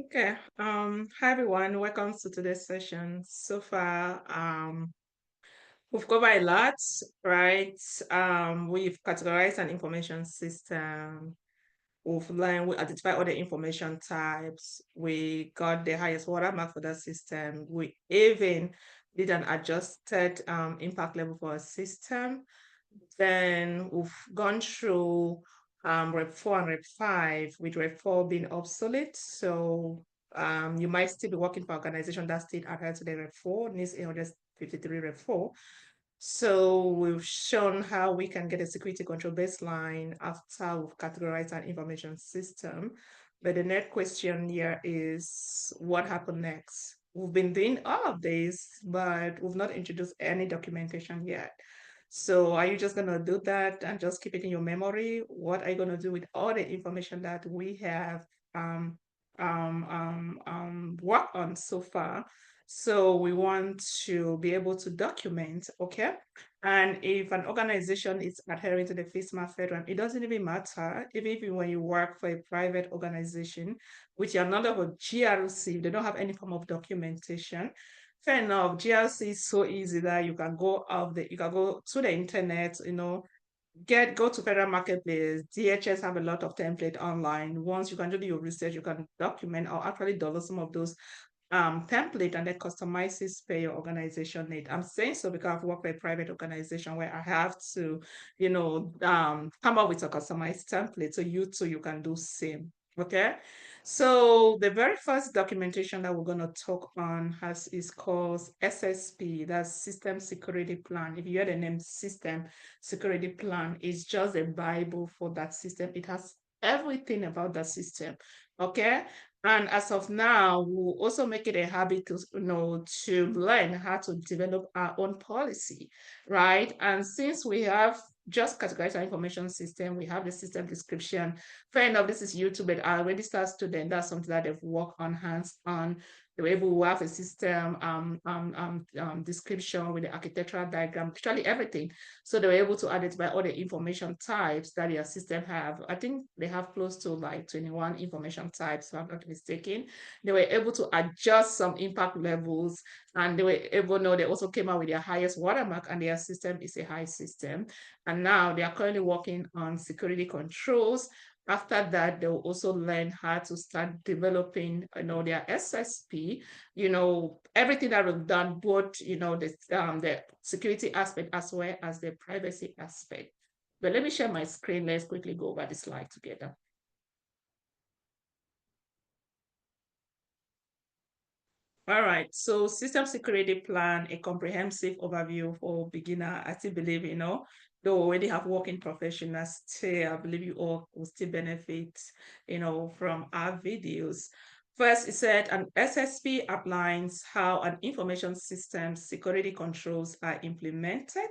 Okay. Hi everyone. Welcome to today's session. So far, we've covered a lot, right? We've categorized an information system. We've learned, we identify all the information types. We got the highest watermark for that system. We even did an adjusted impact level for a system. Then we've gone through Rep 4 and Rep 5, with Rep 4 being obsolete. So you might still be working for organization that still adhere to the Rep 4, needs 853 Rep 4. So we've shown how we can get a security control baseline after we've categorized an information system. But the next question here is what happened next? We've been doing all of this, but we've not introduced any documentation yet. So are you just gonna do that and just keep it in your memory? What are you gonna do with all the information that we have worked on so far? So we want to be able to document, okay? And if an organization is adhering to the FISMA FedRAMP, it doesn't even matter, even when you work for a private organization, which are not of a GRC, they don't have any form of documentation. Fair enough. GRC is so easy that you can go to the internet, go to Federal Marketplace. DHS have a lot of template online. Once you can do your research, you can document or actually download some of those template and then customize it per your organization need. I'm saying so because I've worked for a private organization where I have to, come up with a customized template so you too you can do same. Okay. So the very first documentation that we're going to talk on is called SSP, that's System Security Plan. If you hear the name System Security Plan, it's just a Bible for that system. It has everything about that system. Okay. And as of now, we'll also make it a habit to learn how to develop our own policy, right? And since we have just categorized our information system, we have the system description. Fair enough, this is YouTube, but I already start student. That's something that they've worked on hands on. They were able to have a system description with the architectural diagram, actually everything. So they were able to identify all the information types that your system have. I think they have close to like 21 information types, if I'm not mistaken. They were able to adjust some impact levels, and they were able, no, they also came out with their highest watermark, and their system is a high system. And now they are currently working on security controls. After that, they'll also learn how to start developing, their SSP, everything that we've done, both, the security aspect as well as the privacy aspect. But let me share my screen. Let's quickly go over the slide together. All right, so system security plan, a comprehensive overview for beginner. I still believe, though already have working professionals, still, I believe you all will still benefit, from our videos. First, it said an SSP outlines how an information system security controls are implemented,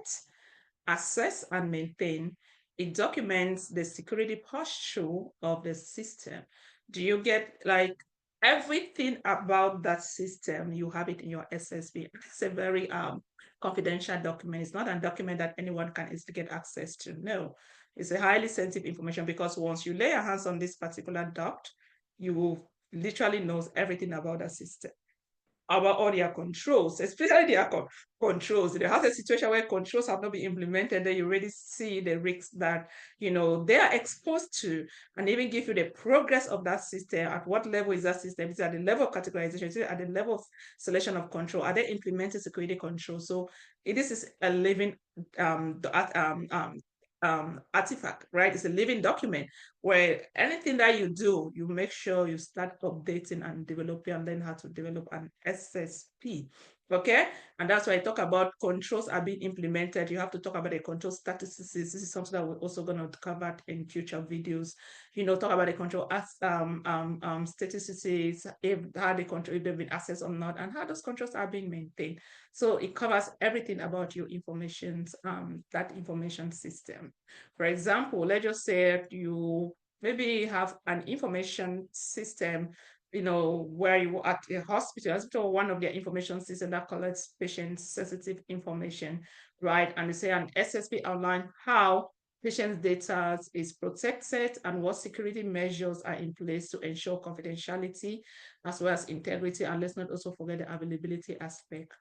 assessed, and maintained. It documents the security posture of the system. Do you get like everything about that system? You have it in your SSB. It's a very confidential document. It's not a document that anyone can easily get access to. No, it's a highly sensitive information because once you lay your hands on this particular doc, you will literally knows everything about the system, about all their controls, especially their controls. There has a situation where controls have not been implemented, then you really see the risks that they are exposed to, and even give you the progress of that system. At what level is that system? Is it at the level of categorization? Is it at the level of selection of control? Are they implementing security control? So this is a living artifact, right? It's a living document where anything that you do, you make sure you start updating and developing and learn how to develop an SSP. Okay, and that's why I talk about controls are being implemented. You have to talk about the control statistics. This is something that we're also going to cover in future videos. Talk about the control statistics, if how the control, if they've been accessed or not, and how those controls are being maintained. So it covers everything about your information, that information system. For example, let's just say you maybe have an information system, where you at a hospital, one of their information system that collects patient sensitive information, right? And they say an SSP outline how patient's data is protected, and what security measures are in place to ensure confidentiality as well as integrity. And let's not also forget the availability aspect.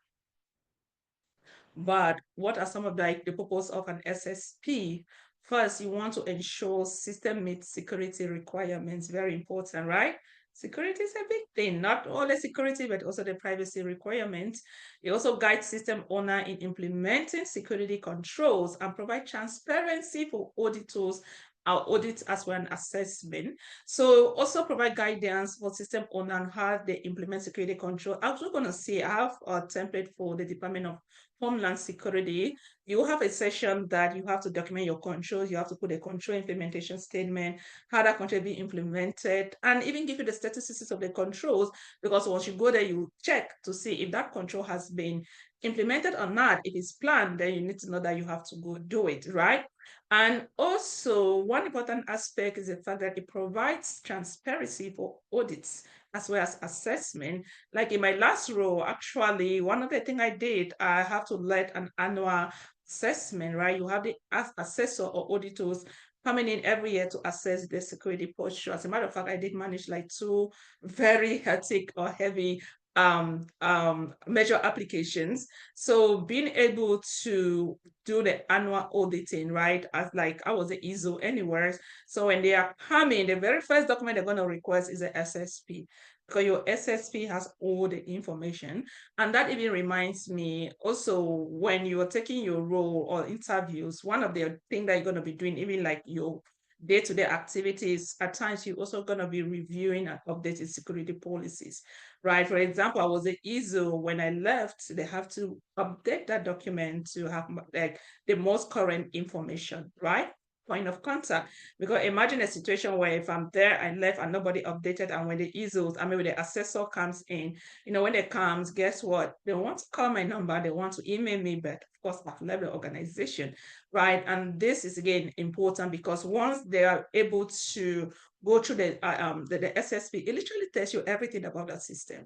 But what are some of the purpose of an SSP? First, you want to ensure system meets security requirements. Very important, right? Security is a big thing, not only security, but also the privacy requirements. It also guides system owner in implementing security controls and provide transparency for auditors, our audit as well as assessment. So also provide guidance for system owner on how they implement security control. I'm just going to say I have a template for the Department of Homeland Security. You have a session that you have to document your controls. You have to put a control implementation statement, how that control be implemented, and even give you the statistics of the controls. Because once you go there, you check to see if that control has been implemented or not. If it's planned, then you need to know that you have to go do it, right? And also, one important aspect is the fact that it provides transparency for audits as well as assessment. Like in my last role, actually, one of the things I did, I have to let an annual assessment, right? You have the assessor or auditors coming in every year to assess the security posture. As a matter of fact, I did manage like two very hectic or heavy measure applications. So being able to do the annual auditing, right? As like I was the ISO anywhere. So when they are coming, the very first document they're going to request is the SSP, because your SSP has all the information. And that even reminds me also, when you are taking your role or interviews, one of the things that you're going to be doing, even like your day-to-day activities, at times you're also going to be reviewing and updating security policies, right? For example, I was at ISO. When I left, they have to update that document to have like the most current information, right? Point of contact. Because imagine a situation where if I'm there, I left and nobody updated, and when the ISOs, I mean, when the assessor comes in, when they comes, guess what? They want to call my number, they want to email me, but of course, I've left the organization, right? And this is again important because once they are able to go through the SSP, it literally tells you everything about that system.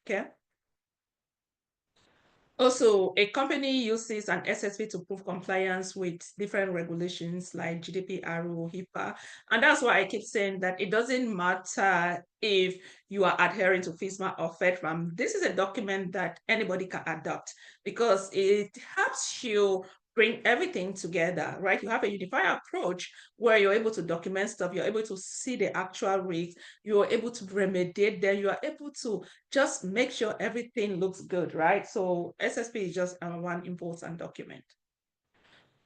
Okay. Also, a company uses an SSP to prove compliance with different regulations like GDPR or HIPAA. And that's why I keep saying that it doesn't matter if you are adhering to FISMA or FedRAM. This is a document that anybody can adopt because it helps you bring everything together, right? You have a unified approach where you're able to document stuff, you're able to see the actual risks, you're able to remediate them, you are able to just make sure everything looks good, right? So SSP is just one important document.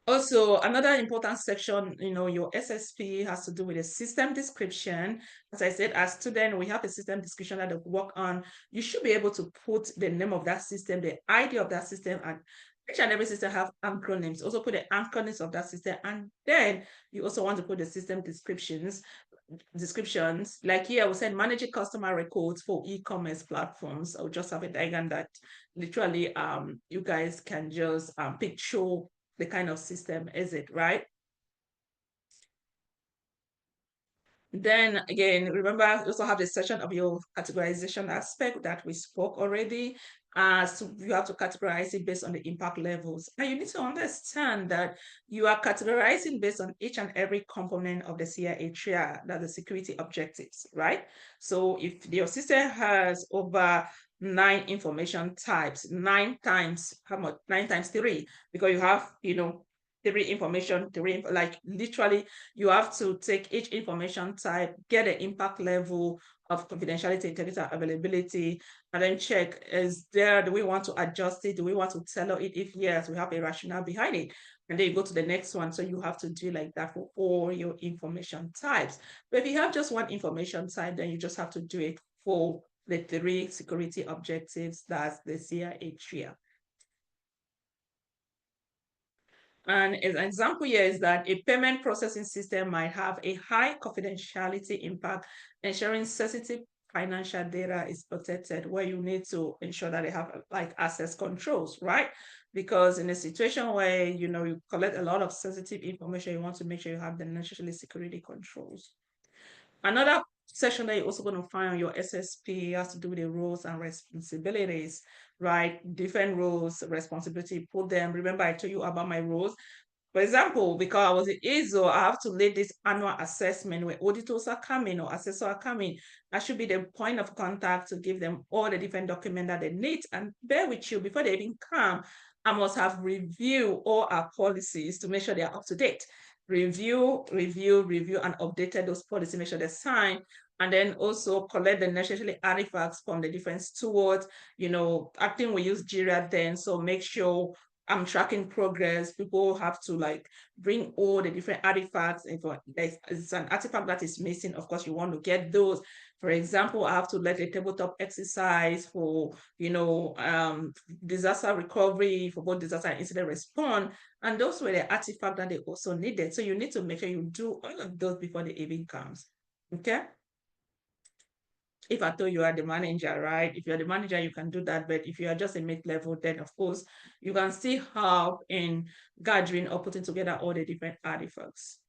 Also, another important section, your SSP has to do with a system description. As I said, as student, we have a system description that they work on. You should be able to put the name of that system, the ID of that system, and each and every system have acronyms. Also put the acronyms of that system, and then you also want to put the system descriptions. Like here, we said managing customer records for e-commerce platforms. I'll just have a diagram that literally you guys can just picture the kind of system is it, right? Then again, remember, you also have the section of your categorization aspect that we spoke already. So you have to categorize it based on the impact levels. And you need to understand that you are categorizing based on each and every component of the CIA triad, that the security objectives, right? So if your system has over 9 information types, 9 times, how much? 9 times 3, because you have, three information, like literally you have to take each information type, get the impact level of confidentiality, integrity, availability, and then check, do we want to adjust it? Do we want to tell it? If yes, we have a rationale behind it. And then you go to the next one. So you have to do like that for all your information types. But if you have just one information type, then you just have to do it for the 3 security objectives. That's the CIA tria. And an example here is that a payment processing system might have a high confidentiality impact, ensuring sensitive financial data is protected, where you need to ensure that they have like access controls, right? Because in a situation where you collect a lot of sensitive information, you want to make sure you have the necessary security controls. Another section that you're also going to find on your SSP has to do with the roles and responsibilities, right? Different roles, responsibility, put them. Remember, I told you about my roles. For example, because I was in ISO, I have to lead this annual assessment where auditors are coming or assessors are coming. I should be the point of contact to give them all the different documents that they need. And bear with you, before they even come, I must have reviewed all our policies to make sure they are up to date. Review, and updated those policies, make sure they're signed, and then also collect the necessary artifacts from the different stewards. I think we use Jira then, so make sure I'm tracking progress. People have to like bring all the different artifacts. If there's an artifact that is missing, of course, you want to get those. For example, I have to let a tabletop exercise for, disaster recovery, for both disaster and incident response. And those were the artifacts that they also needed. So you need to make sure you do all of those before the event comes. Okay? If I told you are the manager, right? If you're the manager, you can do that. But if you are just a mid-level, then of course, you can still help in gathering or putting together all the different artifacts.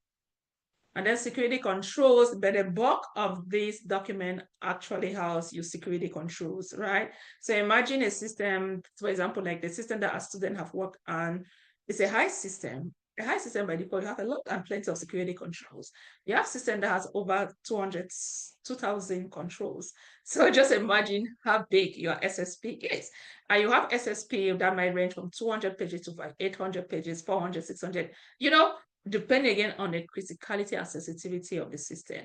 And then security controls, but the bulk of this document actually has your security controls, right? So imagine a system, for example, like the system that a student have worked on, it's a high system. A high system by default, you have a lot and plenty of security controls. You have system that has over 2,000 controls. So just imagine how big your SSP is. And you have SSP that might range from 200 pages to like 800 pages, 400, 600, depending again on the criticality and sensitivity of the system.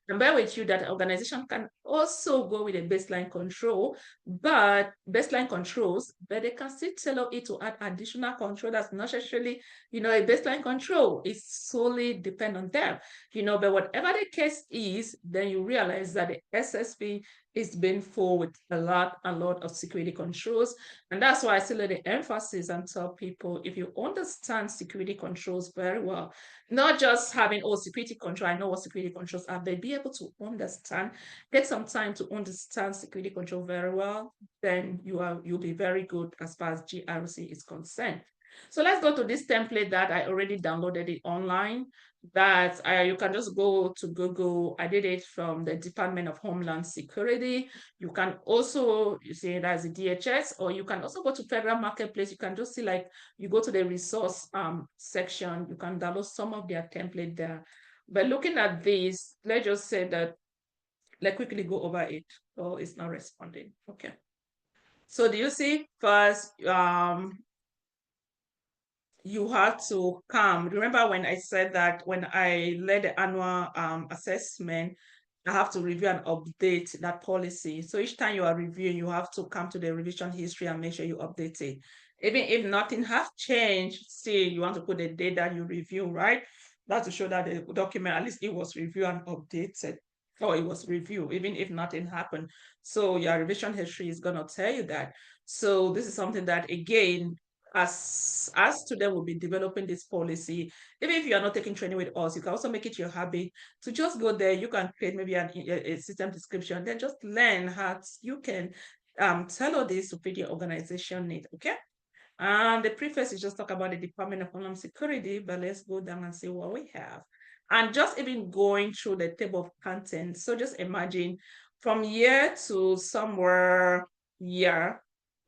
And bear with you that organization can also go with a baseline control, but baseline controls, but they can still tailor it to add additional control that's not necessarily, a baseline control. It solely depend on them, but whatever the case is, then you realize that the SSP is being full with a lot of security controls. And that's why I still lay the emphasis and tell people, if you understand security controls very well, not just having, security control, I know what security controls are, but be able to understand, take some time to understand security control very well, then you'll be very good as far as GRC is concerned. So let's go to this template that I already downloaded it online, that you can just go to Google. I did it from the Department of Homeland Security. You can also, you see it as a DHS, or you can also go to Federal Marketplace. You can just see, like, you go to the resource section, you can download some of their template there. But looking at this, let's just say that, let's quickly go over it. Oh, it's not responding. Okay. So do you see first, you have to come. Remember when I said that when I led the annual assessment, I have to review and update that policy. So each time you are reviewing, you have to come to the revision history and make sure you update it. Even if nothing has changed, still you want to put the date that you review, right? That's to show that the document, at least it was reviewed and updated, or it was reviewed, even if nothing happened. So your revision history is going to tell you that. So this is something that, again, as students will be developing this policy, even if you are not taking training with us, you can also make it your habit to just go there. You can create maybe a system description, then just learn how you can tailor this to fit your organization need. Okay. And the preface is just talk about the Department of Homeland Security, but let's go down and see what we have. And just even going through the table of contents. So just imagine from year to somewhere year,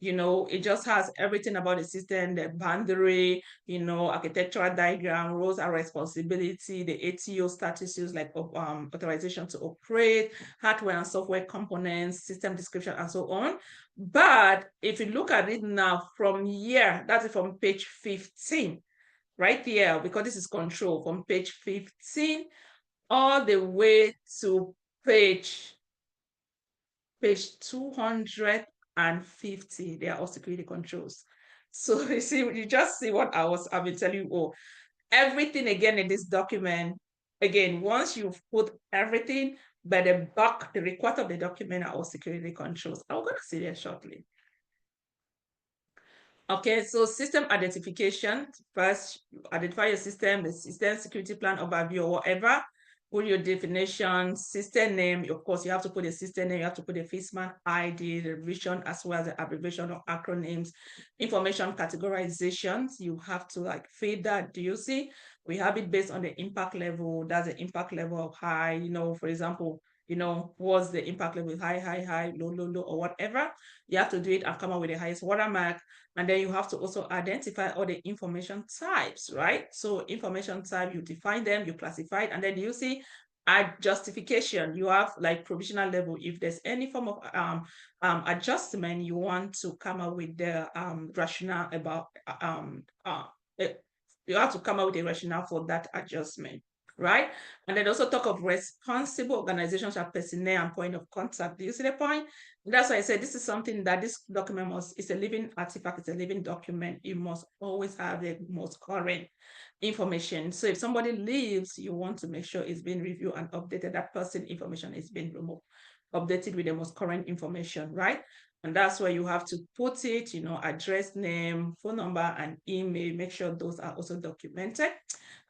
it just has everything about the system, the boundary, architectural diagram, roles and responsibility, the ATO statuses like authorization to operate, hardware and software components, system description, and so on. But if you look at it now from here, that's from page 15, right here, because this is control, from page 15 all the way to page 250, they are all security controls. So you see, you just see what I've been telling you. Oh, everything again in this document. Again, once you've put everything, but the record of the document are all security controls. I'm going to see that shortly. Okay, so system identification. First, identify your system, the system security plan overview or whatever. Put your definition, system name. Of course, you have to put the system name, you have to put the FISMA ID, the revision, as well as the abbreviation or acronyms, information categorizations. You have to like feed that. Do you see? We have it based on the impact level. That's the impact level of high, for example, was the impact level high, high, high, low, low, low, or whatever. You have to do it and come up with the highest watermark. And then you have to also identify all the information types, right? So information type, you define them, you classify it, and then you see at justification, you have like provisional level. If there's any form of adjustment, you want to come up with the rationale about eh, you have to come up with a rationale for that adjustment, right? And then also talk of responsible organizations are personnel and point of contact. Do you see the point? That's why I said this is something that this document it's a living artifact, it's a living document. You must always have the most current information. So if somebody leaves, you want to make sure it's been reviewed and updated. That person information is being removed, updated with the most current information, right? And that's where you have to put it, address, name, phone number, and email. Make sure those are also documented.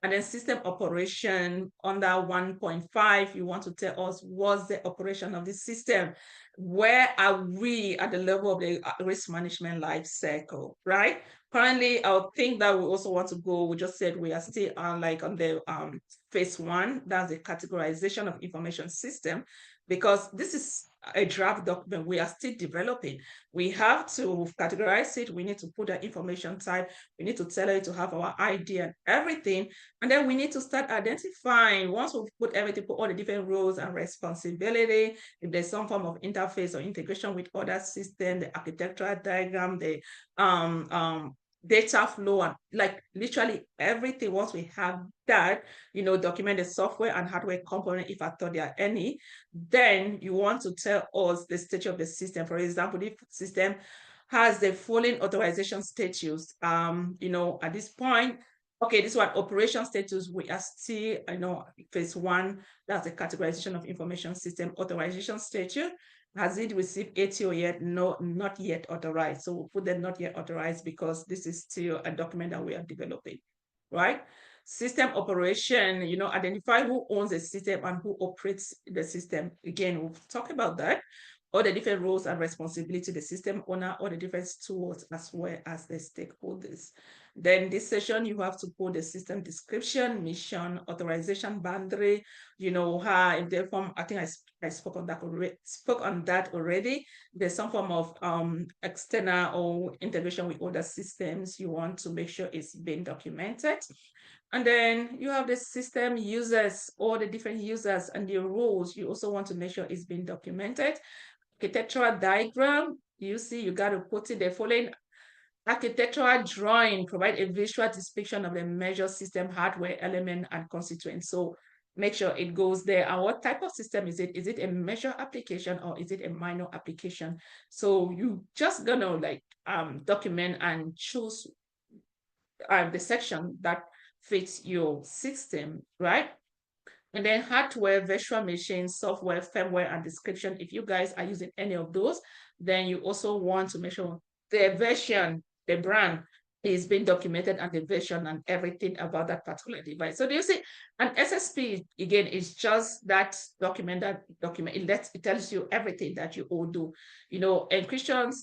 And then system operation under 1.5, you want to tell us what's the operation of the system. Where are we at the level of the risk management life cycle, right? Currently, I think that we also want to go, we just said we are still on the phase 1, that's the categorization of information system, because this is a draft document we are still developing. We have to categorize it. We need to put the information type. We need to tell it to have our ID and everything. And then we need to start identifying, once we've put everything, put all the different roles and responsibility, if there's some form of interface or integration with other systems, the architectural diagram, the data flow, and like literally everything. Once we have that, document the software and hardware component, if I thought there are any, then you want to tell us the state of the system. For example, if system has the following authorization status, at this point, okay, this one, operation status, we are still, phase 1, that's the categorization of information system. Authorization status, has it received ATO yet? No, not yet authorized. So we'll put that not yet authorized because this is still a document that we are developing, right? System operation, identify who owns the system and who operates the system. Again, we'll talk about that. All the different roles and responsibility, the system owner, all the different stewards, as well as the stakeholders. Then this session, you have to put the system description, mission, authorization boundary, how in their form, I think I spoke on that already. There's some form of external or integration with other systems. You want to make sure it's been documented. And then you have the system users, all the different users and their roles. You also want to make sure it's been documented. Architectural diagram, you see, you got to put it the following architectural drawing, provide a visual depiction of the major system hardware element and constituents. So make sure it goes there. And what type of system is it? Is it a major application or is it a minor application? So you just gonna document and choose the section that fits your system, right? And then hardware, virtual machine, software, firmware, and description. If you guys are using any of those, then you also want to make sure the version, the brand is being documented and the version and everything about that particular device. So do you see, an SSP, again, is just that document, it tells you everything that you all do. Encryption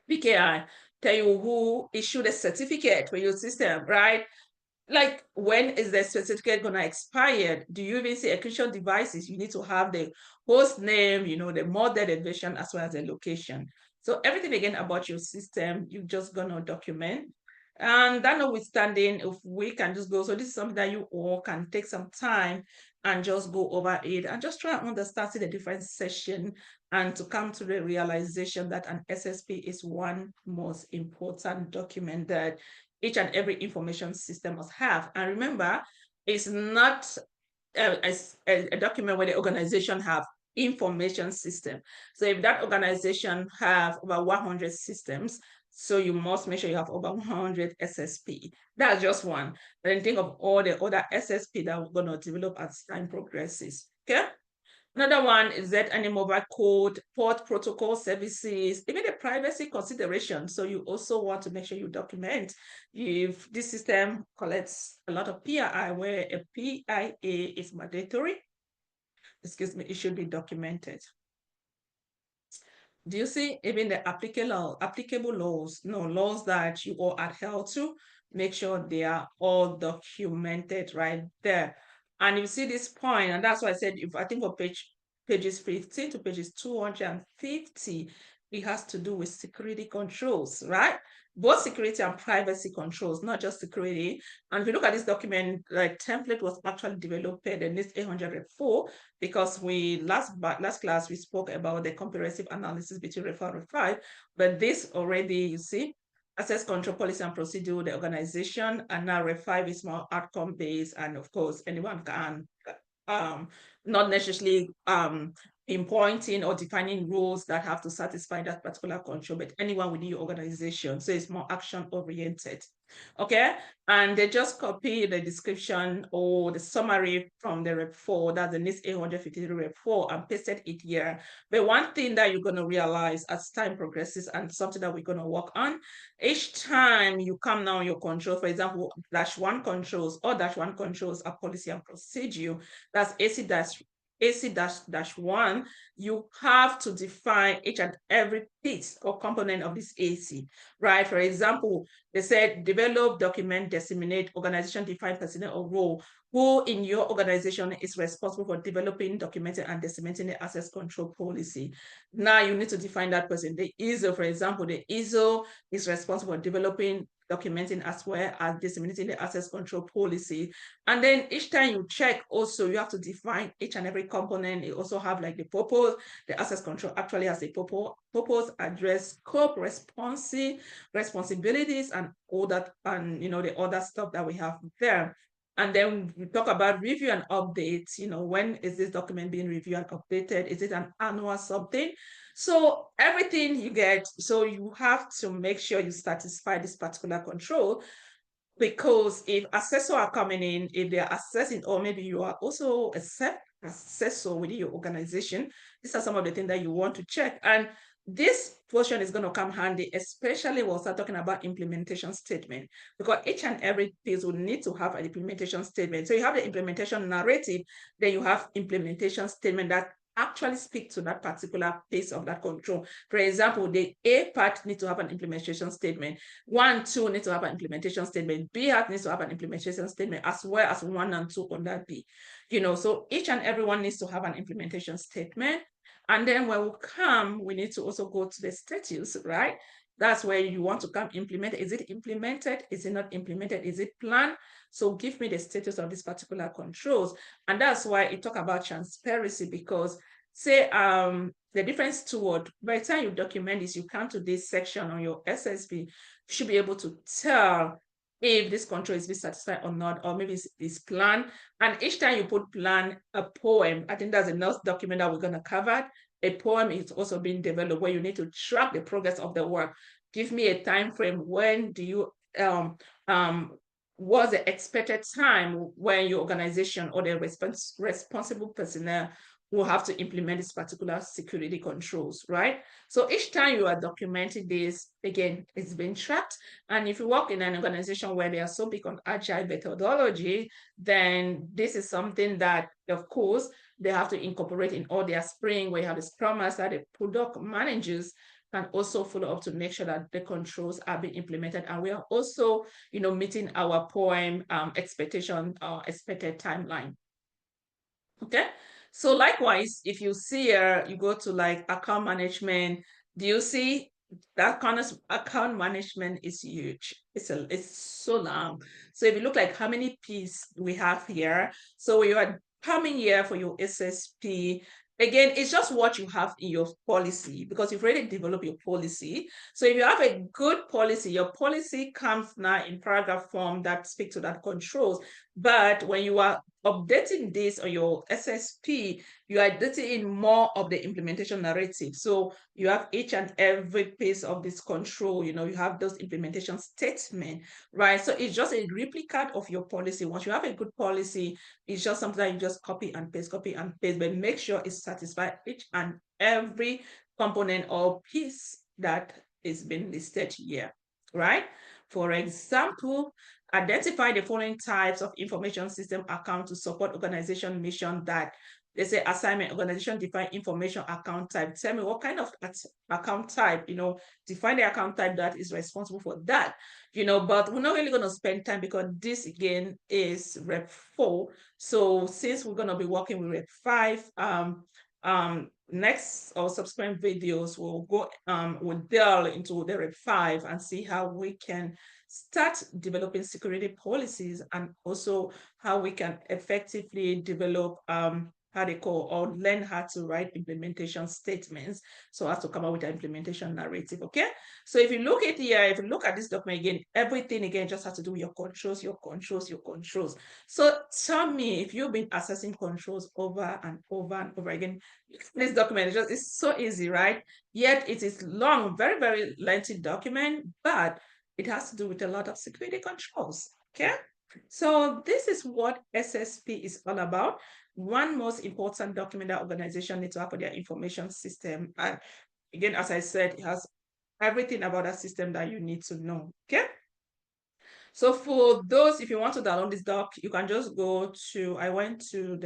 / PKI tell you who issued a certificate for your system, right? Like, when is the certificate gonna expire? Do you even see encryption devices? You need to have the host name, the model, the version, as well as the location. So everything again about your system, you're just gonna document. And that notwithstanding, if we can just go, so this is something that you all can take some time and just go over it and just try and understand the different session and to come to the realization that an SSP is one most important document that each and every information system must have. And remember, it's not a document where the organization have information system. So if that organization have over 100 systems, so you must make sure you have over 100 SSP. That's just one. And then think of all the other SSP that we're going to develop as time progresses. Okay. Another one is that any mobile code, port protocol services, even the privacy consideration. So you also want to make sure you document if this system collects a lot of PII, where a PIA is mandatory. Excuse me, it should be documented. Do you see even the applicable laws, laws that you all adhere to, make sure they are all documented right there. And you see this point, and that's why I said, if I think for pages 15 to pages 250, it has to do with security controls, right? Both security and privacy controls, not just security. And if you look at this document, like template was actually developed in this 804 because we last class we spoke about the comprehensive analysis between REF 4 and REF 5, but this already, you see, access control policy and procedure, the organization, and now REF 5 is more outcome based, and of course anyone can not necessarily pinpointing or defining rules that have to satisfy that particular control, but anyone within your organization. So it's more action oriented. Okay, and they just copy the description or the summary from the REP 4, that's the NIST 853 REP 4, and pasted it here. But one thing that you're going to realize as time progresses, and something that we're going to work on, each time you come down your control, for example, -1 controls or -1 controls are policy and procedure, that's AC-1, you have to define each and every piece or component of this AC, right? For example, they said develop, document, disseminate, organization define personnel or role. Who in your organization is responsible for developing, documenting, and disseminating the access control policy? Now you need to define that person. The ISO, for example, the ISO is responsible for developing, documenting, as well as disseminating the access control policy. And then each time you check, also you have to define each and every component. You also have like the purpose. The access control actually has a purpose, address, scope, responsibilities, and all that, and the other stuff that we have there. And then we talk about review and updates. When is this document being reviewed and updated? Is it an annual something? So everything you get, so you have to make sure you satisfy this particular control, because if assessors are coming in, if they're assessing, or maybe you are also a assessor within your organization, these are some of the things that you want to check. And this portion is going to come handy, especially when we start talking about implementation statement, because each and every piece will need to have an implementation statement. So you have the implementation narrative, then you have implementation statement that actually speak to that particular piece of that control. For example, the A part needs to have an implementation statement. 1, 2 needs to have an implementation statement. B part needs to have an implementation statement, as well as 1 and 2 on that B. So each and everyone needs to have an implementation statement. And then when we come, we need to also go to the status, right? That's where you want to come implement. Is it implemented? Is it not implemented? Is it planned? So give me the status of this particular controls. And that's why it talk about transparency, because say the difference toward, by the time you document this, you come to this section on your SSP, you should be able to tell if this control is being satisfied or not, or maybe it's planned. And each time you put plan, a poem, I think that's the next document that we're going to cover. A poem is also being developed where you need to track the progress of the work. Give me a time frame. When do you what's the expected time when your organization or the responsible personnel will have to implement this particular security controls, right? So each time you are documenting this, again, it's being tracked. And if you work in an organization where they are so big on agile methodology, then this is something that, of course, they have to incorporate in all their sprint, where you have the scrum master, the product managers, can also follow up to make sure that the controls are being implemented. And we are also, meeting our poem expected timeline. Okay, so likewise, if you see here, you go to like account management. Do you see that kind of account management is huge? It's so long. So if you look like how many P's we have here, so you are coming here for your SSP. Again, it's just what you have in your policy, because you've already developed your policy. So if you have a good policy, your policy comes now in paragraph form that speak to that controls. But when you are updating this on your SSP, you are updating more of the implementation narrative. So you have each and every piece of this control, you have those implementation statements, right? So it's just a replicate of your policy. Once you have a good policy, it's just something that you just copy and paste, but make sure it satisfies each and every component or piece that is being listed here, right? For example, identify the following types of information system account to support organization mission that They say assignment, organization define information account type. Tell me what kind of account type, define the account type that is responsible for that, but we're not really going to spend time because this again is rep 4. So since we're going to be working with rep 5, next or subsequent videos we'll delve into the rep 5 and see how we can start developing security policies, and also how we can effectively develop how they call or learn how to write implementation statements so as to come up with an implementation narrative. Okay, so if you look at here, if you look at this document again, everything again just has to do with your controls, your controls, your controls. So tell me, if you've been accessing controls over and over and over again, this document is so easy, right? Yet it is long, very, very lengthy document, but it has to do with a lot of security controls. Okay, so this is what SSP is all about. One most important document that organization need to have for their information system. And again, as I said, it has everything about that system that you need to know. Okay. So for those, if you want to download this doc, you can just go to, I went to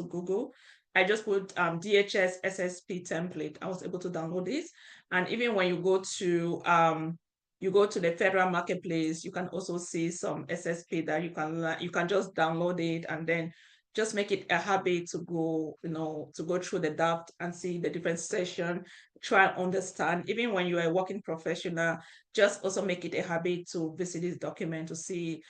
Google. I just put DHS SSP template. I was able to download this. And even when you go to the federal marketplace, you can also see some SSP that you can just download it and then just make it a habit to go, to go through the draft and see the different session, try and understand. Even when you are a working professional, just also make it a habit to visit this document to see,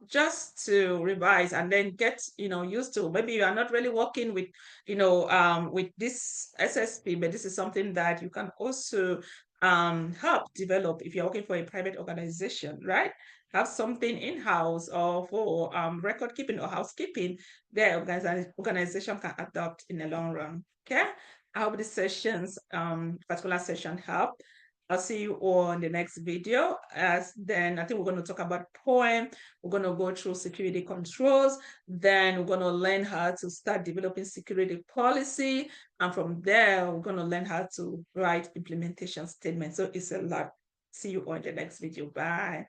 just to revise and then get, used to. Maybe you are not really working with, with this SSP, but this is something that you can also help develop if you're working for a private organization, right? Have something in-house or for record keeping or housekeeping, their organization can adopt in the long run. Okay. I hope this particular session helped. I'll see you all in the next video. As then I think we're going to talk about POEM. We're going to go through security controls. Then we're going to learn how to start developing security policy. And from there, we're going to learn how to write implementation statements. So it's a lot. See you all in the next video. Bye.